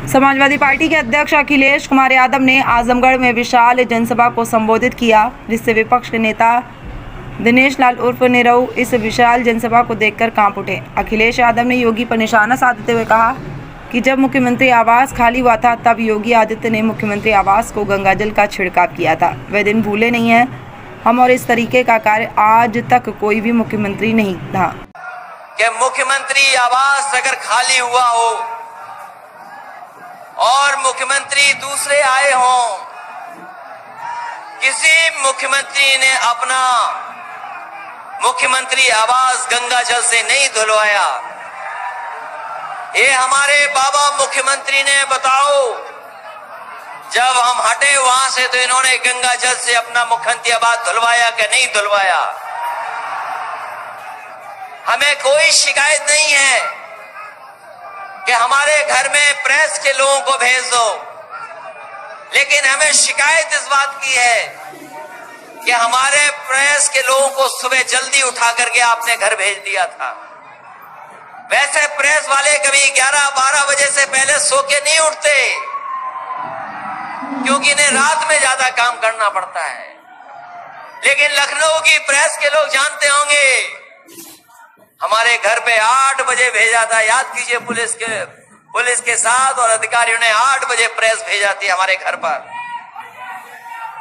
Samajwadi party के अध्यक्ष अखिलेश कुमार यादव ने आजमगढ़ में विशाल जनसभा को संबोधित किया, जिससे विपक्ष के नेता दिनेश लाल उर्फ निरहू इस विशाल जनसभा को देखकर कांप उठे। अखिलेश यादव ने योगी पर निशाना साधते हुए कहा कि जब मुख्यमंत्री आवास खाली हुआ था तब योगी आदित्य ने मुख्यमंत्री आवास को गंगाजल का छिड़काव किया था। वह दिन भूले नहीं हैं हम, और इस तरीके का कार्य आज तक कोई भी मुख्यमंत्री नहीं था। कि मुख्यमंत्री आवास अगर खाली हुआ हो और मुख्यमंत्री दूसरे आए हों, किसी मुख्यमंत्री ने अपना मुख्यमंत्री आवास गंगा जल से नहीं धुलवाया। ये हमारे बाबा मुख्यमंत्री ने बताओ, जब हम हटे वहां से तो इन्होंने गंगा जल से अपना मुख्यमंत्री आवास धुलवाया कि नहीं धुलवाया। हमें कोई शिकायत नहीं है कि हमारे घर में प्रेस के लोगों को भेज दो, लेकिन हमें शिकायत इस बात की है कि हमारे प्रेस के लोगों को सुबह जल्दी उठा करके आपने घर भेज दिया था। वैसे प्रेस वाले कभी 11-12 बजे से पहले सो के नहीं उठते, क्योंकि इन्हें रात में ज्यादा काम करना पड़ता है। लेकिन लखनऊ की प्रेस के लोग जानते होंगे, हमारे घर पे 8 बजे भेजा था। याद कीजिए, पुलिस के साथ और अधिकारियों ने 8 बजे प्रेस भेजा थी हमारे घर पर,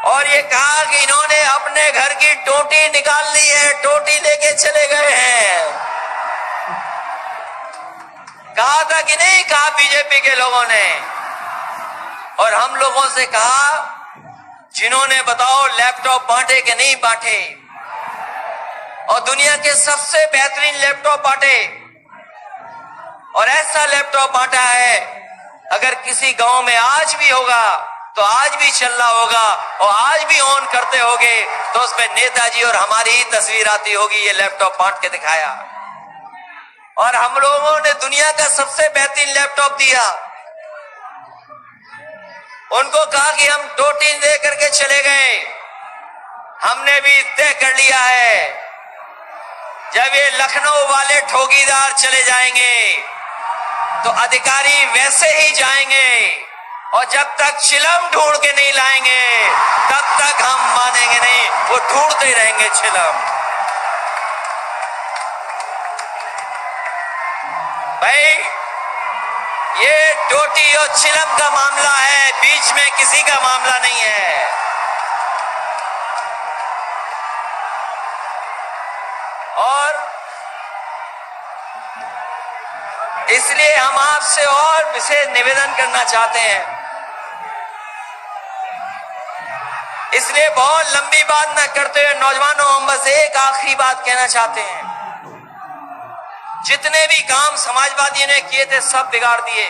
और ये कहा कि इन्होंने अपने घर की टोटी निकाल ली है, टोटी लेके चले गए हैं। कहा था कि नहीं कहा बीजेपी के लोगों ने, और हम लोगों से कहा जिन्होंने बताओ लैपटॉप बांटे कि नहीं बांटे, और दुनिया के सबसे बेहतरीन लैपटॉप बांटे, और ऐसा लैपटॉप बांटा है अगर किसी गांव में आज भी होगा तो आज भी चल रहा होगा, और आज भी ऑन करते होगे तो उसमें नेताजी और हमारी ही तस्वीर आती होगी। ये लैपटॉप बांट के दिखाया, और हम लोगों ने दुनिया का सबसे बेहतरीन लैपटॉप दिया। उनको कहा कि हम टोटी दे करके चले गए। हमने भी तय कर लिया है, जब ये लखनऊ वाले ठोगीदार चले जाएंगे तो अधिकारी वैसे ही जाएंगे, और जब तक चिलम ढूंढ के नहीं लाएंगे तब तक हम मानेंगे नहीं। वो ढूंढते रहेंगे चिलम। भाई, ये टोटी और चिलम का मामला है, बीच में किसी का मामला नहीं है। और इसलिए हम आपसे और विशेष निवेदन करना चाहते हैं, इसलिए बहुत लंबी बात न करते हुए नौजवानों, हम बस एक आखिरी बात कहना चाहते हैं। जितने भी काम समाजवादियों ने किए थे सब बिगाड़ दिए।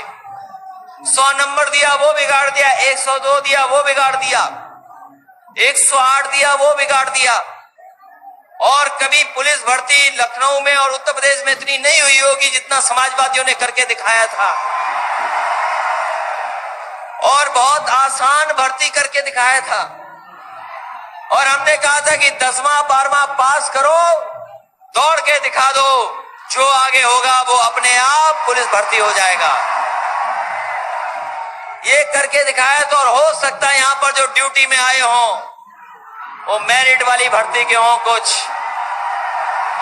100 नंबर दिया वो बिगाड़ दिया, 102 दिया वो बिगाड़ दिया, 108 दिया वो बिगाड़ दिया। और कभी पुलिस भर्ती लखनऊ में और उत्तर प्रदेश में इतनी नहीं हुई होगी जितना समाजवादियों ने करके दिखाया था, और बहुत आसान भर्ती करके दिखाया था। और हमने कहा था कि 10वां 12वां पास करो, दौड़ के दिखा दो, जो आगे होगा वो अपने आप पुलिस भर्ती हो जाएगा। ये करके दिखाया तो, और हो सकता है यहां पर जो ड्यूटी में आए हों वो मेरिट वाली भर्ती के हों कुछ।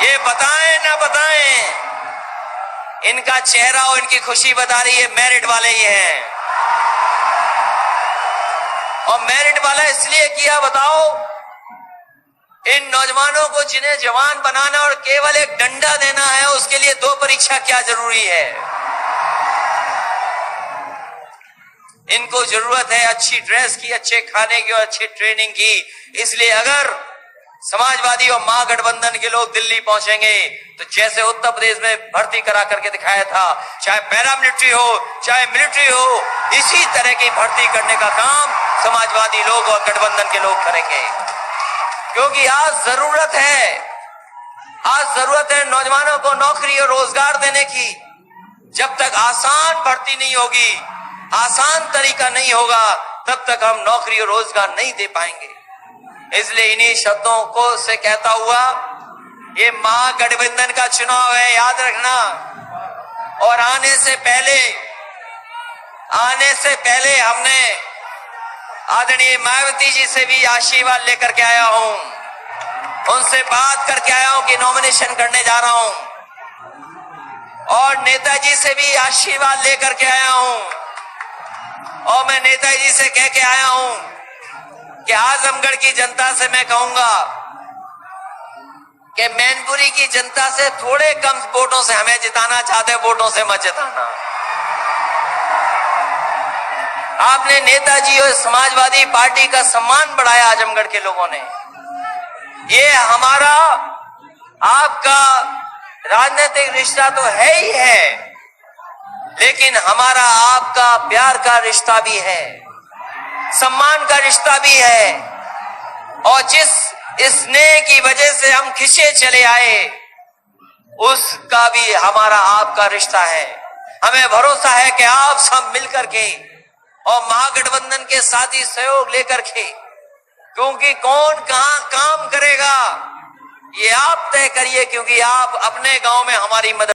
ये बताएं ना बताएं, इनका चेहरा और इनकी खुशी बता रही है मेरिट वाले ही हैं। और मेरिट वाला इसलिए किया, बताओ, इन नौजवानों को जिन्हें जवान बनाना और केवल एक डंडा देना है, उसके लिए 2 परीक्षा क्या जरूरी है? इनको जरूरत है अच्छी ड्रेस की, अच्छे खाने की और अच्छी ट्रेनिंग की। इसलिए अगर समाजवादी और महागठबंधन के लोग दिल्ली पहुंचेंगे तो जैसे उत्तर प्रदेश में भर्ती करा करके दिखाया था, चाहे पैरामिलिट्री हो चाहे मिलिट्री हो, इसी तरह की भर्ती करने का काम समाजवादी लोग और गठबंधन के लोग करेंगे। क्योंकि आज जरूरत है नौजवानों को नौकरी और रोजगार देने की। जब तक आसान भर्ती नहीं होगी, आसान तरीका नहीं होगा, तब तक हम नौकरी और रोजगार नहीं दे पाएंगे। इसलिए इन्हीं शब्दों को से कहता हुआ, ये महागठबंधन का चुनाव है, याद रखना। और आने से पहले आने से पहले हमने आदरणीय मायावती जी से भी आशीर्वाद लेकर के आया हूं, उनसे बात करके आया हूं कि नॉमिनेशन करने जा रहा हूं, और नेताजी से भी आशीर्वाद लेकर के आया हूं, और मैं नेताजी से कह के आया हूं कि आजमगढ़ की जनता से मैं कहूंगा कि मैनपुरी की जनता से थोड़े कम वोटों से हमें जिताना चाहते, वोटों से मत जिताना। आपने नेताजी और समाजवादी पार्टी का सम्मान बढ़ाया आजमगढ़ के लोगों ने। ये हमारा आपका राजनीतिक रिश्ता तो है ही है, लेकिन हमारा आपका प्यार का रिश्ता भी है, सम्मान का रिश्ता भी है, और जिस स्नेह की वजह से हम खिंचे चले आए उसका भी हमारा आपका रिश्ता है। हमें भरोसा है कि आप सब मिलकर के और महागठबंधन के साथी सहयोग लेकर के, क्योंकि कौन कहां काम करेगा ये आप तय करिए, क्योंकि आप अपने गांव में हमारी मदद